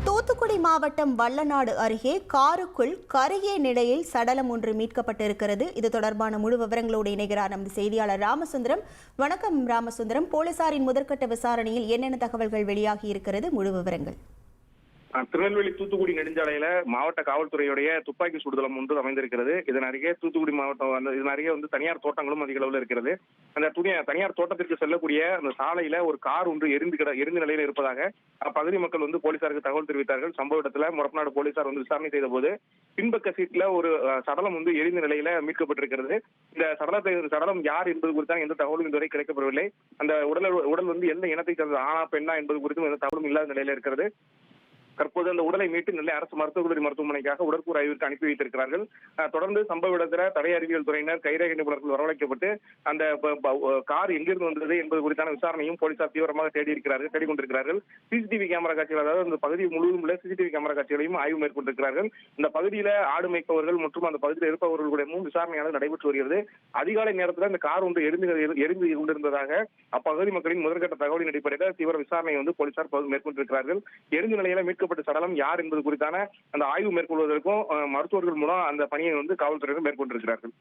தூத்துக்குடி மாவட்டம் வல்லநாடு அருகே காருக்குள் கருகிய நிலையில் சடலம் ஒன்று மீட்கப்பட்டிருக்கிறது. இது தொடர்பான முழு விவரங்களோடு இணைகிறார் நமது செய்தியாளர் ராமசுந்தரம். வணக்கம் ராமசுந்தரம். போலீசாரின் முதற்கட்ட விசாரணையில் என்னென்ன தகவல்கள் வெளியாகி இருக்கிறது? முழு விவரங்கள். திருநெல்வேலி தூத்துக்குடி நெடுஞ்சாலையில மாவட்ட காவல்துறையுடைய துப்பாக்கி சுடுதளம் ஒன்று அமைந்திருக்கிறது. இதன் அருகே தூத்துக்குடி மாவட்டம் இதன் அருகே தனியார் தோட்டங்களும் அதிக அளவில் இருக்கிறது. அந்த தனியார் தோட்டத்திற்கு செல்லக்கூடிய அந்த சாலையில ஒரு கார் ஒன்று எரிந்த நிலையில இருப்பதாக அப்பகுதி மக்கள் போலீசாருக்கு தகவல் தெரிவித்தார்கள். சம்பவ இடத்துல முரப்பநாடு போலீசார் விசாரணை செய்த போது பின்பக்க சீட்ல ஒரு சடலம் எரிந்த நிலையில மீட்கப்பட்டிருக்கிறது. இந்த சடலம் யார் என்பது குறித்தான் எந்த தகவலும் இதுவரை கிடைக்கப்படவில்லை. அந்த உடல் எந்த இனத்தை சேர்ந்த ஆணா பெண்ணா என்பது குறித்தும் எந்த தகவலும் இல்லாத நிலையில இருக்கிறது. தற்போது அந்த உடலை மீட்டு நெல்லை அரசு மருத்துவக் கல்லூரி மருத்துவமனைக்காக உடற்கூறு ஆய்விற்கு அனுப்பி வைத்திருக்கிறார்கள். தொடர்ந்து சம்பவ இடத்துல தடய அறிவியல் துறையினர் கைரேகை நிபுணர்கள் வரவழைக்கப்பட்டு அந்த கார் எங்கிருந்து வந்தது என்பது குறித்தான விசாரணையும் போலீசார் தீவிரமாக தேடிக் கொண்டிருக்கிறார்கள். சிசிடிவி கேமரா காட்சிகள், அதாவது அந்த பகுதி முழுவதும் உள்ள சிசிடிவி கேமரா காட்சிகளையும் ஆய்வு மேற்கொண்டிருக்கிறார்கள். இந்த பகுதியில ஆடு மேய்ப்பவர்கள் மற்றும் அந்த பகுதியில் இருப்பவர்களுடையும் விசாரணையானது நடைபெற்று வருகிறது. அதிகாலை நேரத்தில் இந்த கார் எரிந்து கொண்டிருந்ததாக அப்பகுதி மக்களின் முதற்கட்ட தகவலின் அடிப்படையில் தீவிர விசாரணை போலீசார் மேற்கொண்டிருக்கிறார்கள். எரிந்த நிலையில மீட்கப்பட்ட சடலம் யார் என்பது குறித்தான அந்த ஆய்வு மேற்கொள்வதற்கும் மருத்துவர்கள் மூலம் அந்த பணியை காவல்துறையினர் மேற்கொண்டிருக்கிறார்கள்.